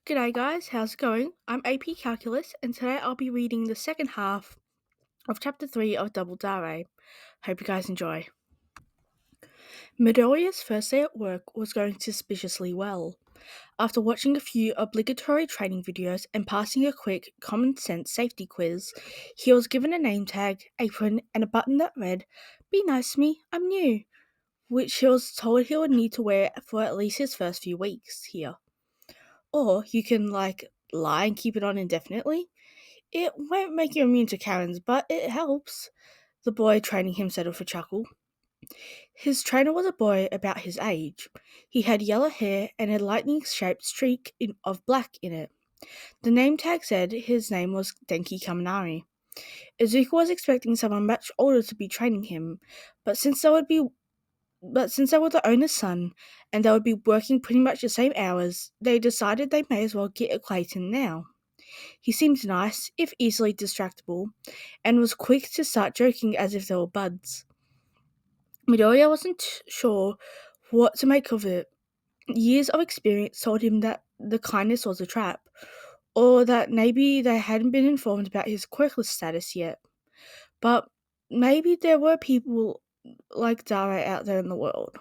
G'day guys, how's it going? I'm AP Calculus and today I'll be reading the second half of Chapter 3 of Double Dare. Hope you guys enjoy. Midoriya's first day at work was going suspiciously well. After watching a few obligatory training videos and passing a quick common sense safety quiz, he was given a name tag, apron, and a button that read, "Be nice to me, I'm new," which he was told he would need to wear for at least his first few weeks here. Or you can lie and keep it on indefinitely. It won't make you immune to Karens, but it helps. The boy training him said with a chuckle. His trainer was a boy about his age. He had yellow hair and a lightning-shaped streak of black in it. The name tag said his name was Denki Kamari. Izuku was expecting someone much older to be training him, but since they were the owner's son, and they would be working pretty much the same hours, they decided they may as well get acquainted now. He seemed nice, if easily distractible, and was quick to start joking as if they were buds. Midoriya wasn't sure what to make of it. Years of experience told him that the kindness was a trap, or that maybe they hadn't been informed about his quirkless status yet. But maybe there were people like Dare out there in the world.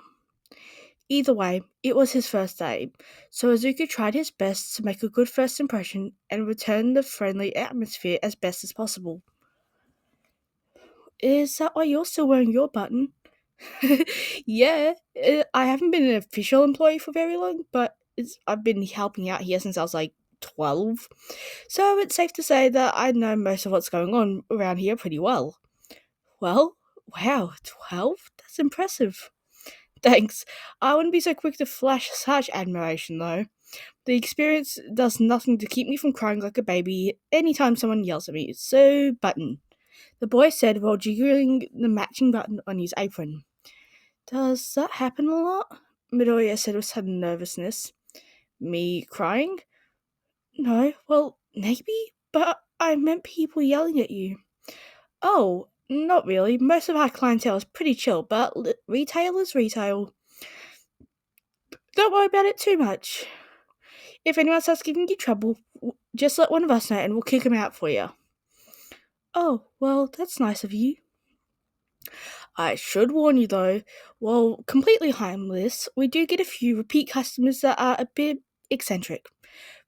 Either way, it was his first day, so Izuku tried his best to make a good first impression and return the friendly atmosphere as best as possible. Is that why you're still wearing your button? Yeah, I haven't been an official employee for very long, but I've been helping out here since I was like 12, so it's safe to say that I know most of what's going on around here pretty well. Well, wow, 12? That's impressive. Thanks. I wouldn't be so quick to flash such admiration, though. The experience does nothing to keep me from crying like a baby anytime someone yells at me, so button. The boy said while jiggling the matching button on his apron. Does that happen a lot? Midoriya said with sudden nervousness. Me crying? No, well, maybe, but I meant people yelling at you. Oh, not really. Most of our clientele is pretty chill, but retail is retail. Don't worry about it too much. If anyone starts giving you trouble, just let one of us know and we'll kick them out for you. Oh, well, that's nice of you. I should warn you though, while completely harmless, we do get a few repeat customers that are a bit eccentric.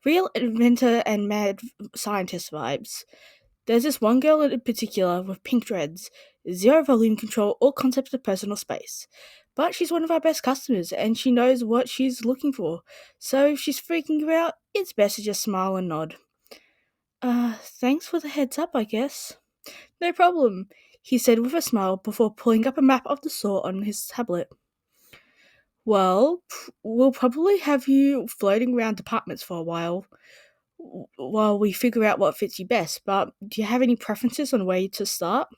Real inventor and mad scientist vibes. There's this one girl in particular with pink dreads, zero volume control or concept of personal space. But she's one of our best customers and she knows what she's looking for, so if she's freaking you out, it's best to just smile and nod. Thanks for the heads up, I guess. No problem, he said with a smile before pulling up a map of the store on his tablet. Well, we'll probably have you floating around departments for a while we figure out what fits you best, but do you have any preferences on where to start?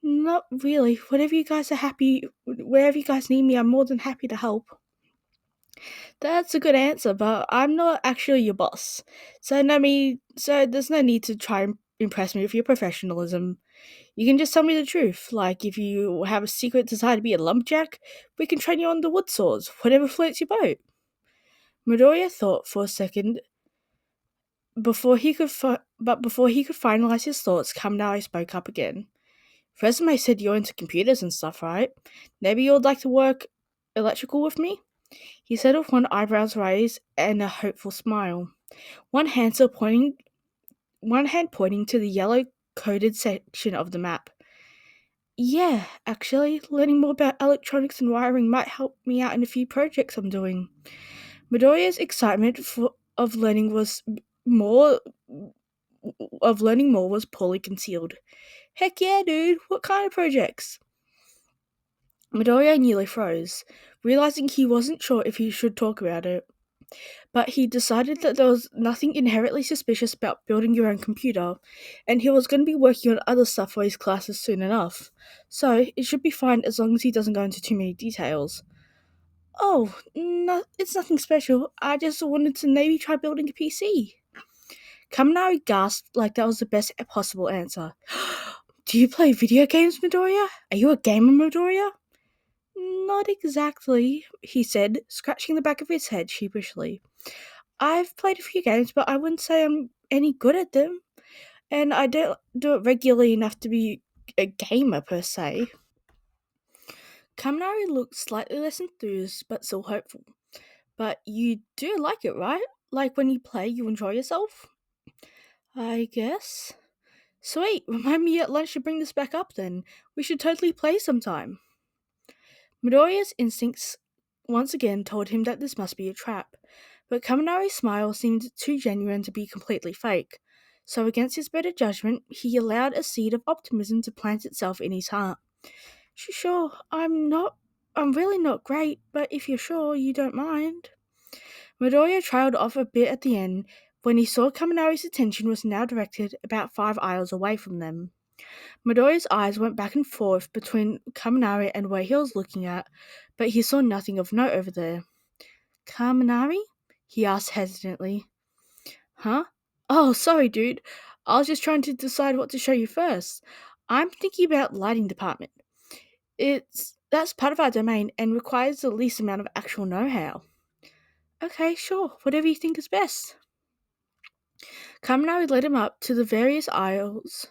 Not really. Wherever you guys need me, I'm more than happy to help. That's a good answer, but I'm not actually your boss. So there's no need to try and impress me with your professionalism. You can just tell me the truth. Like, if you have a secret desire to be a lumberjack, we can train you on the wood saws, whatever floats your boat. Midoriya thought for a second. Before he could finalize his thoughts, Kamari spoke up again. Resume said you're into computers and stuff, right? Maybe you'd like to work electrical with me? He said with one eyebrows raised and a hopeful smile. One hand pointing to the yellow coded section of the map. Yeah, actually, learning more about electronics and wiring might help me out in a few projects I'm doing. Midoriya's excitement of learning more was poorly concealed. Heck yeah, dude, what kind of projects? Midoriya nearly froze, realizing he wasn't sure if he should talk about it. But he decided that there was nothing inherently suspicious about building your own computer, and he was going to be working on other stuff for his classes soon enough, so it should be fine as long as he doesn't go into too many details. Oh, no, it's nothing special. I just wanted to maybe try building a PC. Kaminari gasped like that was the best possible answer. Do you play video games, Midoriya? Are you a gamer, Midoriya? Not exactly, he said, scratching the back of his head sheepishly. I've played a few games, but I wouldn't say I'm any good at them, and I don't do it regularly enough to be a gamer per se. Kaminari looked slightly less enthused, but still hopeful. But you do like it, right? Like when you play, you enjoy yourself? I guess. Sweet, remind me at lunch to bring this back up then. We should totally play sometime. Midoriya's instincts once again told him that this must be a trap, but Kaminari's smile seemed too genuine to be completely fake. So against his better judgment, he allowed a seed of optimism to plant itself in his heart. Sure, I'm really not great, but if you're sure you don't mind. Midoriya trailed off a bit at the end when he saw Kaminari's attention was now directed about 5 aisles away from them. Midoriya's eyes went back and forth between Kaminari and where he was looking at, but he saw nothing of note over there. Kaminari? He asked hesitantly. Huh? Oh, sorry, dude. I was just trying to decide what to show you first. I'm thinking about lighting department. That's part of our domain and requires the least amount of actual know-how. Okay, sure, whatever you think is best. Kaminari led him up to the various aisles,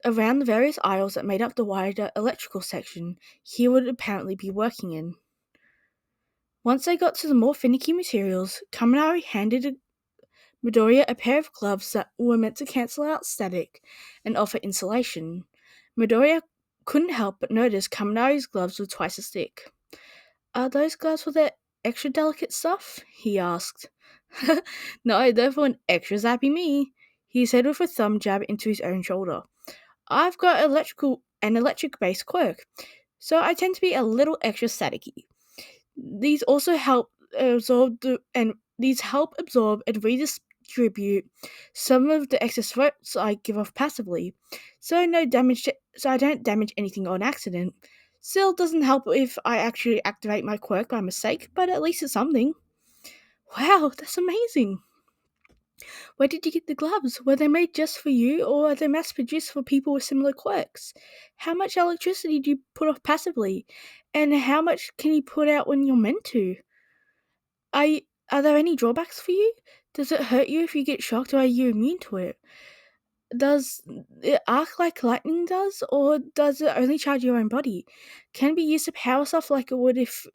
around the various aisles that made up the wider electrical section he would apparently be working in. Once they got to the more finicky materials, Kaminari handed Midoriya a pair of gloves that were meant to cancel out static and offer insulation. Midoriya couldn't help but notice Kaminari's gloves were twice as thick. Are those gloves for the extra delicate stuff? He asked. No, they're for an extra zappy me, he said with a thumb jab into his own shoulder. I've got an electric-based quirk, so I tend to be a little extra staticky. These also help absorb and redistribute some of the excess votes I give off passively, so I don't damage anything on accident. Still doesn't help if I actually activate my quirk by mistake, but at least it's something. Wow, that's amazing. Where did you get the gloves? Were they made just for you, or are they mass produced for people with similar quirks? How much electricity do you put off passively? And how much can you put out when you're meant to? Are there any drawbacks for you? Does it hurt you if you get shocked, or are you immune to it? Does it arc like lightning does, or does it only charge your own body? Can it be used to power stuff like it would if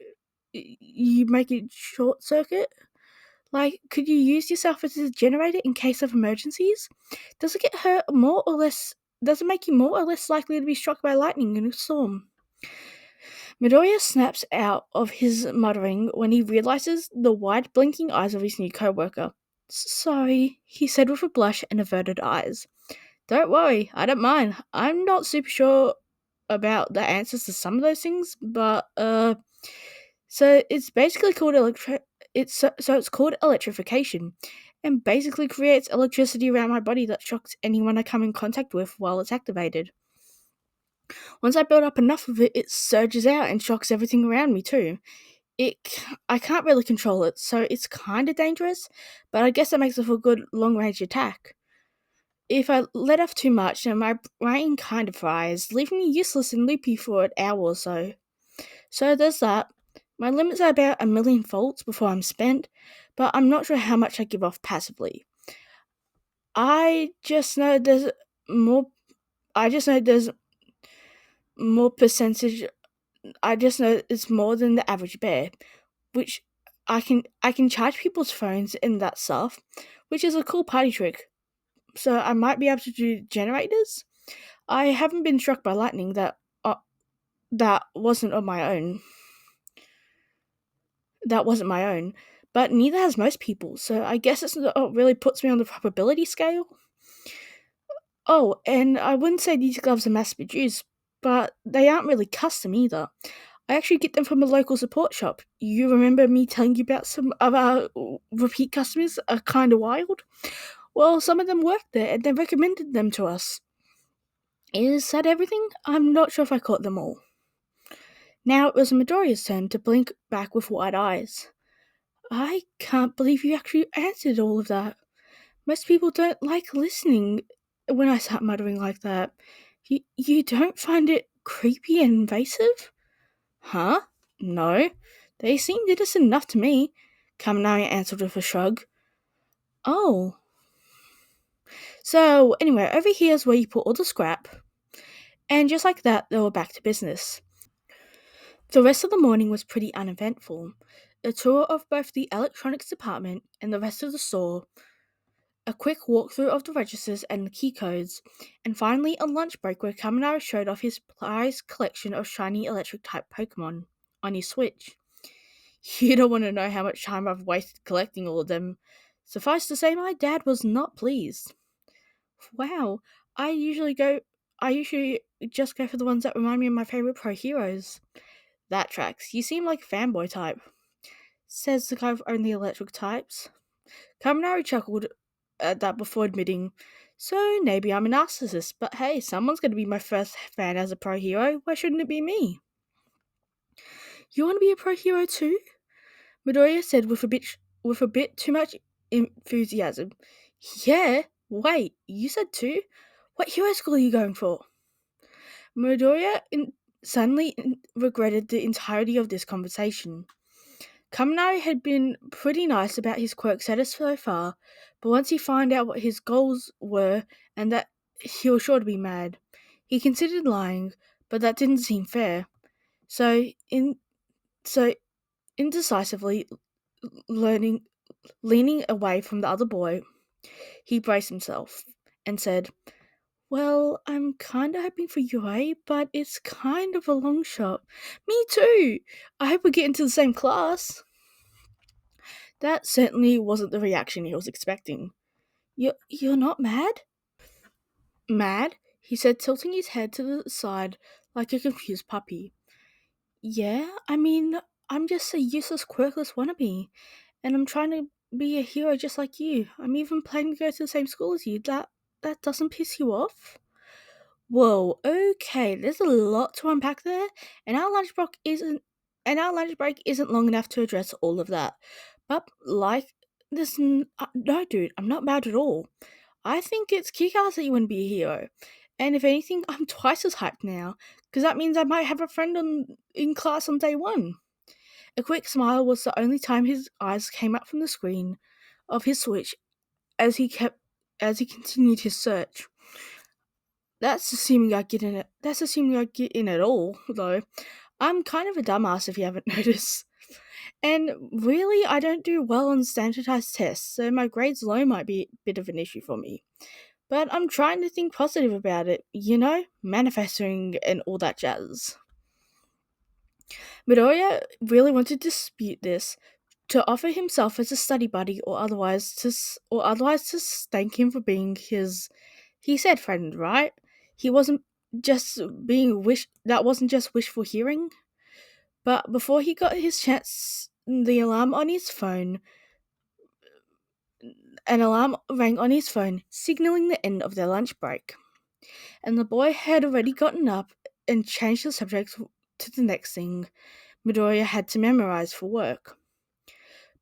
you make it short circuit? Like, could you use yourself as a generator in case of emergencies? Does it get hurt more or less? Does it make you more or less likely to be struck by lightning in a storm? Midoriya snaps out of his muttering when he realizes the wide blinking eyes of his new co-worker. Sorry, he said with a blush and averted eyes. Don't worry, I don't mind. I'm not super sure about the answers to some of those things, but so it's basically called it's called electrification, and basically creates electricity around my body that shocks anyone I come in contact with while it's activated. Once I build up enough of it, it surges out and shocks everything around me too. I can't really control it, so it's kind of dangerous, but I guess that makes it for a good long-range attack. If I let off too much, then my brain kind of fries, leaving me useless and loopy for an hour or so. So there's that. My limits are about 1,000,000 volts before I'm spent, but I'm not sure how much I give off passively. I just know there's more. I just know there's more percentage. I just know it's more than the average bear, which I can charge people's phones and that stuff, which is a cool party trick. So I might be able to do generators. I haven't been struck by lightning that wasn't on my own. That wasn't my own, but neither has most people. So I guess it's not really puts me on the probability scale. Oh, and I wouldn't say these gloves are mass produced, but they aren't really custom either. I actually get them from a local support shop. You remember me telling you about some of our repeat customers are kind of wild? Well, some of them work there and they recommended them to us. Is that everything? I'm not sure if I caught them all. Now it was Midoriya's turn to blink back with wide eyes. I can't believe you actually answered all of that. Most people don't like listening when I start muttering like that. You don't find it creepy and invasive? Huh? No. They seemed innocent enough to me. Kaminari answered with a shrug. Oh. So, anyway, over here's where you put all the scrap. And just like that, they were back to business. The rest of the morning was pretty uneventful. A tour of both the electronics department and the rest of the store, a quick walkthrough of the registers and the key codes, and finally a lunch break where Kaminari showed off his prized collection of shiny electric type Pokemon on his Switch. You don't want to know how much time I've wasted collecting all of them. Suffice to say, my dad was not pleased. Wow, I usually go. I usually just go for the ones that remind me of my favorite pro heroes. That tracks. You seem like a fanboy type, says the guy with only electric types. Kaminari chuckled at that before admitting, so maybe I'm a narcissist, but hey, someone's going to be my first fan as a pro hero. Why shouldn't it be me? You want to be a pro hero too? Midoriya said with a bit too much enthusiasm. Yeah. Wait, you said two? What hero school are you going for? Midoriya suddenly regretted the entirety of this conversation. Kaminari had been pretty nice about his quirk status so far, but once he found out what his goals were and that he was sure to be mad. He considered lying, but that didn't seem fair. So indecisively leaning away from the other boy, he braced himself and said, well, I'm kinda hoping for UA, but it's kind of a long shot. Me too! I hope we get into the same class. That certainly wasn't the reaction he was expecting. You're not mad? Mad? He said, tilting his head to the side like a confused puppy. Yeah, I mean, I'm just a useless, quirkless wannabe, and I'm trying to be a hero just like you. I'm even planning to go to the same school as you. That doesn't piss you off? Whoa, okay, there's a lot to unpack there, and our lunch break isn't long enough to address all of that. But like this, no, dude, I'm not mad at all. I think it's kick-ass that you want to be a hero, and if anything, I'm twice as hyped now because that means I might have a friend in class on day one. A quick smile was the only time his eyes came up from the screen of his Switch as he continued his search. That's assuming I get in it. That's assuming I get in at all, though. I'm kind of a dumbass if you haven't noticed. And really, I don't do well on standardized tests, so my grades low might be a bit of an issue for me. But I'm trying to think positive about it, manifesting and all that jazz. Midoriya really wanted to dispute this, to offer himself as a study buddy, or otherwise to thank him for being his. He said friend, right? He wasn't just being wish. That wasn't just wishful hearing. But before he got his chance, the alarm on his phone. An alarm rang on his phone, signaling the end of their lunch break. And the boy had already gotten up and changed the subject to the next thing Midoriya had to memorize for work.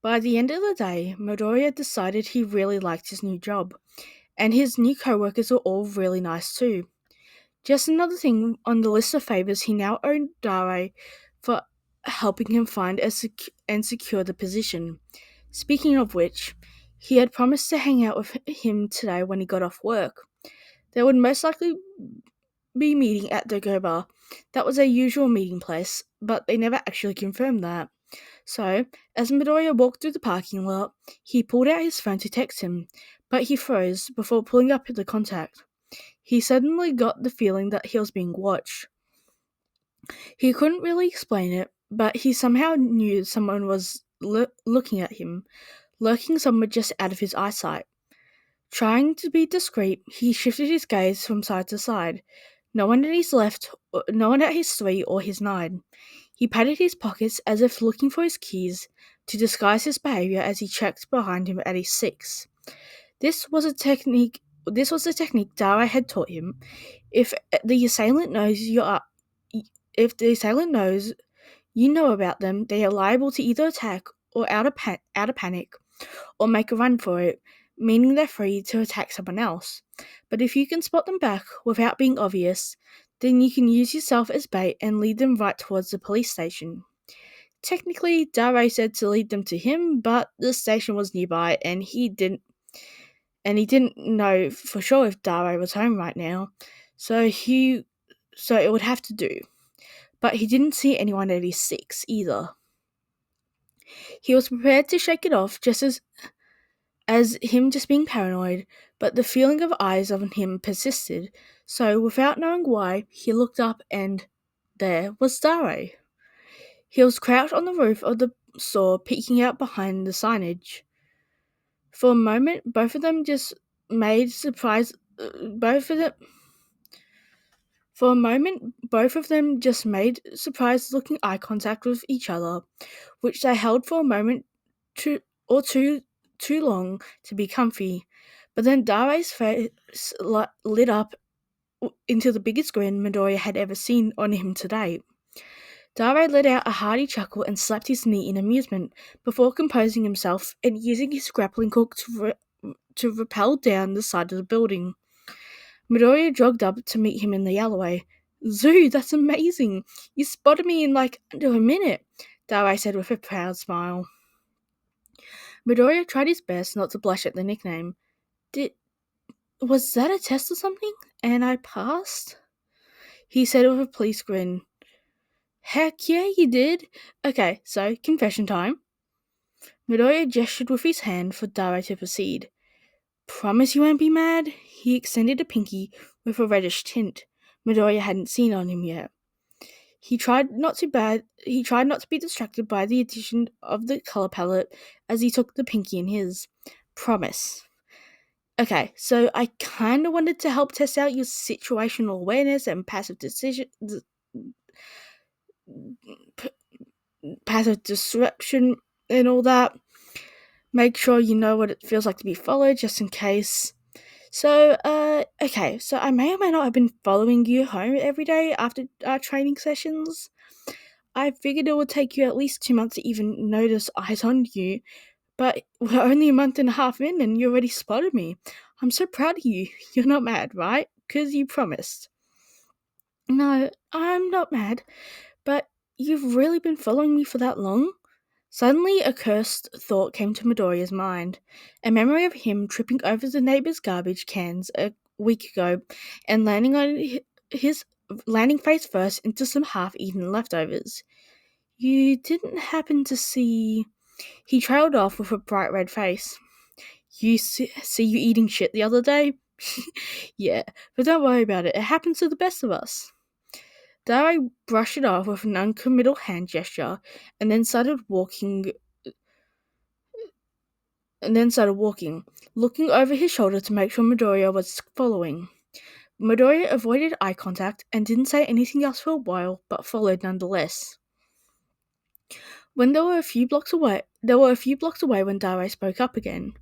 By the end of the day, Midoriya decided he really liked his new job, and his new co-workers were all really nice too. Just another thing on the list of favors he now owed Dare for helping him find and secure the position. Speaking of which, he had promised to hang out with him today when he got off work. They would most likely be meeting at the Go Bar. That was their usual meeting place, but they never actually confirmed that. So, as Midoriya walked through the parking lot, he pulled out his phone to text him, but he froze before pulling up the contact. He suddenly got the feeling that he was being watched. He couldn't really explain it, but he somehow knew someone was looking at him, lurking somewhere just out of his eyesight. Trying to be discreet, he shifted his gaze from side to side. No one at his left, no one at his 3 or his 9. He patted his pockets as if looking for his keys to disguise his behavior as he checked behind him at his 6. This was a technique Dara had taught him. If the assailant knows you know about them, they are liable to either attack or out of panic or make a run for it, meaning they're free to attack someone else. But if you can spot them back without being obvious, then you can use yourself as bait and lead them right towards the police station. Technically, Dare said to lead them to him, but the station was nearby and he didn't know for sure if Dare was home right now. So it would have to do. But he didn't see anyone at his 6 either. He was prepared to shake it off just as him just being paranoid, but the feeling of eyes on him persisted, so without knowing why, he looked up and there was Dare. He was crouched on the roof of the store, peeking out behind the signage. For a moment, both of them just made surprise. Both of them. For a moment, both of them just made surprised-looking eye contact with each other, which they held for a moment too long to be comfy. But then Dare's face lit up into the biggest grin Midoriya had ever seen on him to date. Dare let out a hearty chuckle and slapped his knee in amusement, before composing himself and using his grappling hook to rappel down the side of the building. Midoriya jogged up to meet him in the alleyway. "Zoo, that's amazing! You spotted me in like under a minute," Dare said with a proud smile. Midoriya tried his best not to blush at the nickname. Was that a test or something? And I passed? He said with a pleased grin. Heck yeah, you did. Okay, so, confession time. Midoriya gestured with his hand for Dare to proceed. Promise you won't be mad? He extended a pinky with a reddish tint Midoriya hadn't seen on him yet. He tried not to be distracted by the addition of the color palette as he took the pinky in his. Promise. Okay, so I kind of wanted to help test out your situational awareness and passive disruption and all that. Make sure you know what it feels like to be followed, just in case. So, okay, so I may or may not have been following you home every day after our training sessions. I figured it would take you at least 2 months to even notice eyes on you, but we're only a month and a half in and you already spotted me. I'm so proud of you. You're not mad, right? 'Cause you promised. No, I'm not mad, but you've really been following me for that long? Suddenly a cursed thought came to Midoriya's mind, a memory of him tripping over the neighbor's garbage cans a week ago and landing face first into some half-eaten leftovers. You didn't happen to see... He trailed off with a bright red face. You see you eating shit the other day? Yeah, but don't worry about it. It happens to the best of us. Dare brushed it off with an uncommittal hand gesture and then started walking, looking over his shoulder to make sure Midoriya was following. Midoriya avoided eye contact and didn't say anything else for a while, but followed nonetheless. When they were a few blocks away when Dare spoke up again.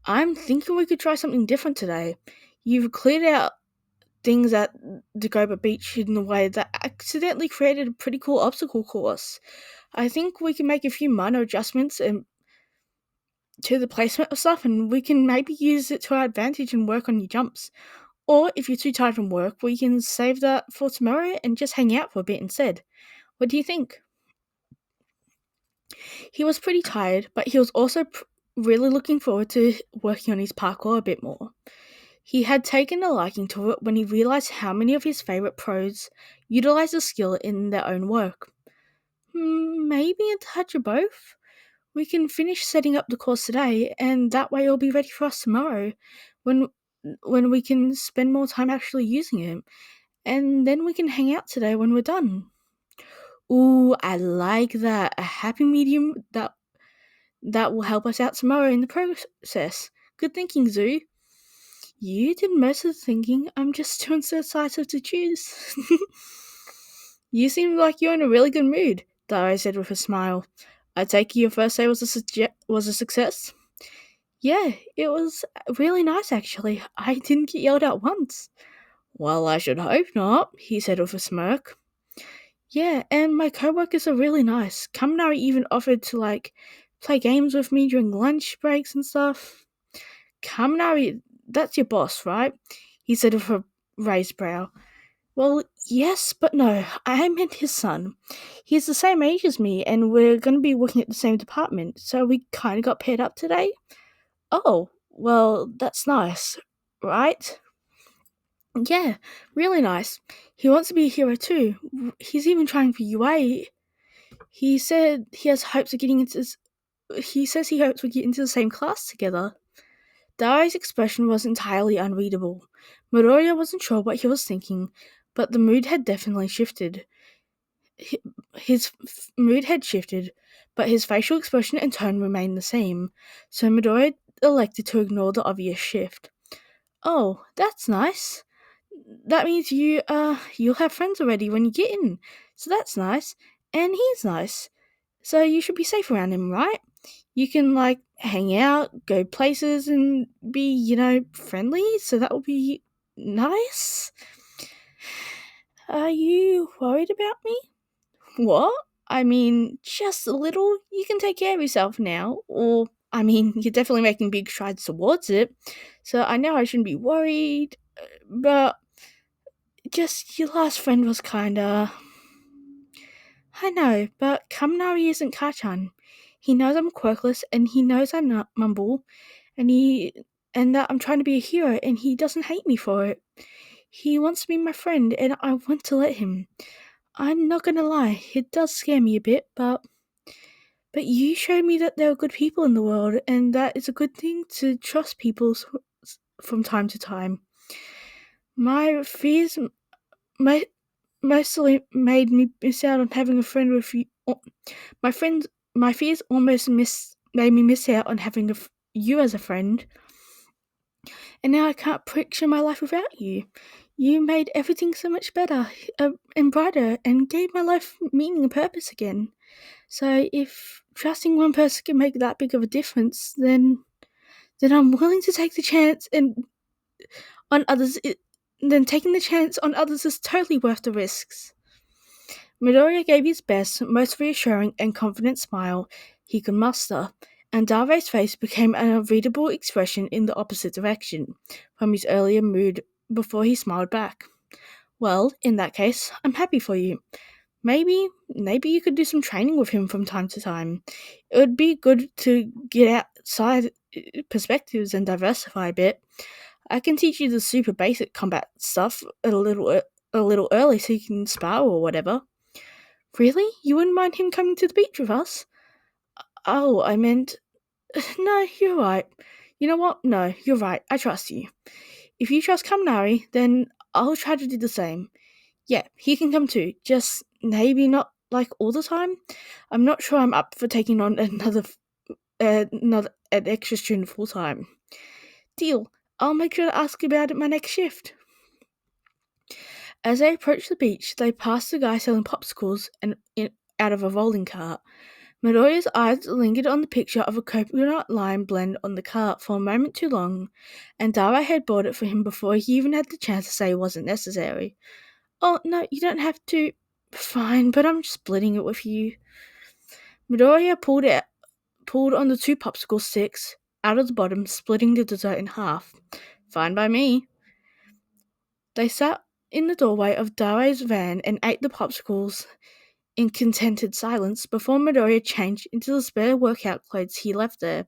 I'm thinking we could try something different today. You've cleared out things at Dagoba Beach in a way that accidentally created a pretty cool obstacle course. I think we can make a few minor adjustments to the placement of stuff, and we can maybe use it to our advantage and work on your jumps. Or, if you're too tired from work, we can save that for tomorrow and just hang out for a bit instead. What do you think? He was pretty tired, but he was also really looking forward to working on his parkour a bit more. He had taken a liking to it when he realized how many of his favorite pros utilize the skill in their own work. Maybe a touch of both? We can finish setting up the course today, and that way it'll be ready for us tomorrow, when we can spend more time actually using it. And then we can hang out today when we're done. Ooh, I like that. A happy medium that will help us out tomorrow in the process. Good thinking, Zoo. You did most of the thinking. I'm just too indecisive to choose. You seem like you're in a really good mood, Dare said with a smile. I take it your first day was a success? Yeah, it was really nice actually. I didn't get yelled at once. Well, I should hope not, he said with a smirk. Yeah, and my coworkers are really nice. Kamari even offered to, play games with me during lunch breaks and stuff. Kamari, that's your boss, right? He said with a raised brow. Well, Yes, but no. I meant his son. He's the same age as me, and we're going to be working at the same department, so we kind of got paired up today. Oh, well, that's nice, right? Yeah, really nice. He wants to be a hero too. He's even trying for UA. He said he has hopes of getting into. He says he hopes we get into the same class together. Dai's expression was entirely unreadable. Midoriya wasn't sure what he was thinking, but the mood had definitely shifted. His mood had shifted, but his facial expression and tone remained the same, so Midoriya elected to ignore the obvious shift. Oh, that's nice. That means you'll have friends already when you get in. So that's nice. And he's nice. So you should be safe around him, right? You can like hang out, go places and be, friendly, so that will be nice. Are you worried about me? What? I mean, just a little. You can take care of yourself now. Or, I mean, you're definitely making big strides towards it. So I know I shouldn't be worried, but just your last friend was kinda. I know, but Kaminari isn't Kachan. He knows I'm quirkless, and he knows I'm not mumble, and that I'm trying to be a hero, and he doesn't hate me for it. He wants to be my friend, and I want to let him. I'm not gonna lie, it does scare me a bit, but you showed me that there are good people in the world, and that it's a good thing to trust people from time to time. My fears my mostly made me miss out on having a friend with you. My friends, my fears almost made me miss out on having you as a friend, and now I can't picture my life without you. You made everything so much better and brighter, and gave my life meaning and purpose again. So if trusting one person can make that big of a difference, then I'm willing to take the chance and on others. Then taking the chance on others is totally worth the risks. Midoriya gave his best, most reassuring and confident smile he could muster, and Dave's face became an unreadable expression in the opposite direction from his earlier mood before he smiled back. Well, in that case, I'm happy for you. Maybe you could do some training with him from time to time. It would be good to get outside perspectives and diversify a bit. I can teach you the super basic combat stuff a little early so you can spar or whatever. Really? You wouldn't mind him coming to the beach with us? Oh, I meant. No, you're right. You know what? No, you're right. I trust you. If you trust Kaminari, then I'll try to do the same. Yeah, he can come too. Just maybe not like all the time. I'm not sure I'm up for taking on another an extra student full time. Deal. I'll make sure to ask about it my next shift. As they approached the beach, they passed the guy selling popsicles out of a rolling cart. Midoriya's eyes lingered on the picture of a coconut lime blend on the cart for a moment too long, and Dara had bought it for him before he even had the chance to say it wasn't necessary. Oh, no, you don't have to. Fine, but I'm splitting it with you. Midoriya pulled on the two popsicle sticks out of the bottom, splitting the dessert in half. Fine by me. They sat in the doorway of Dare's van and ate the popsicles in contented silence before Midoriya changed into the spare workout clothes he left there.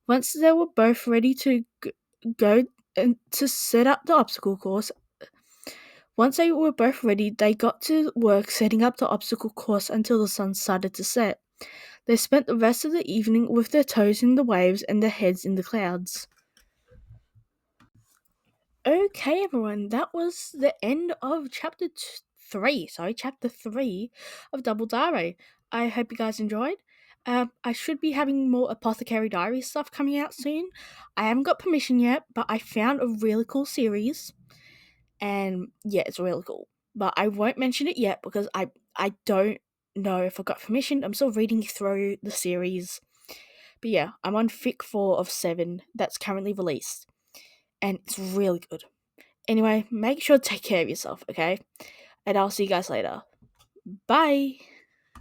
Once they were both ready to go and to set up the obstacle course, Once they were both ready, they got to work setting up the obstacle course until the sun started to set. They spent the rest of the evening with their toes in the waves and their heads in the clouds. Okay, everyone, that was the end of chapter 3 of Double Dare. I hope you guys enjoyed. I should be having more Apothecary Diary stuff coming out soon. I haven't got permission yet, but I found a really cool series, and yeah, it's really cool. But I won't mention it yet because I don't know if I got permission. I'm still reading through the series. But yeah, I'm on Fic 4 of 7 that's currently released, and it's really good. Anyway, make sure to take care of yourself, okay? And I'll see you guys later. Bye!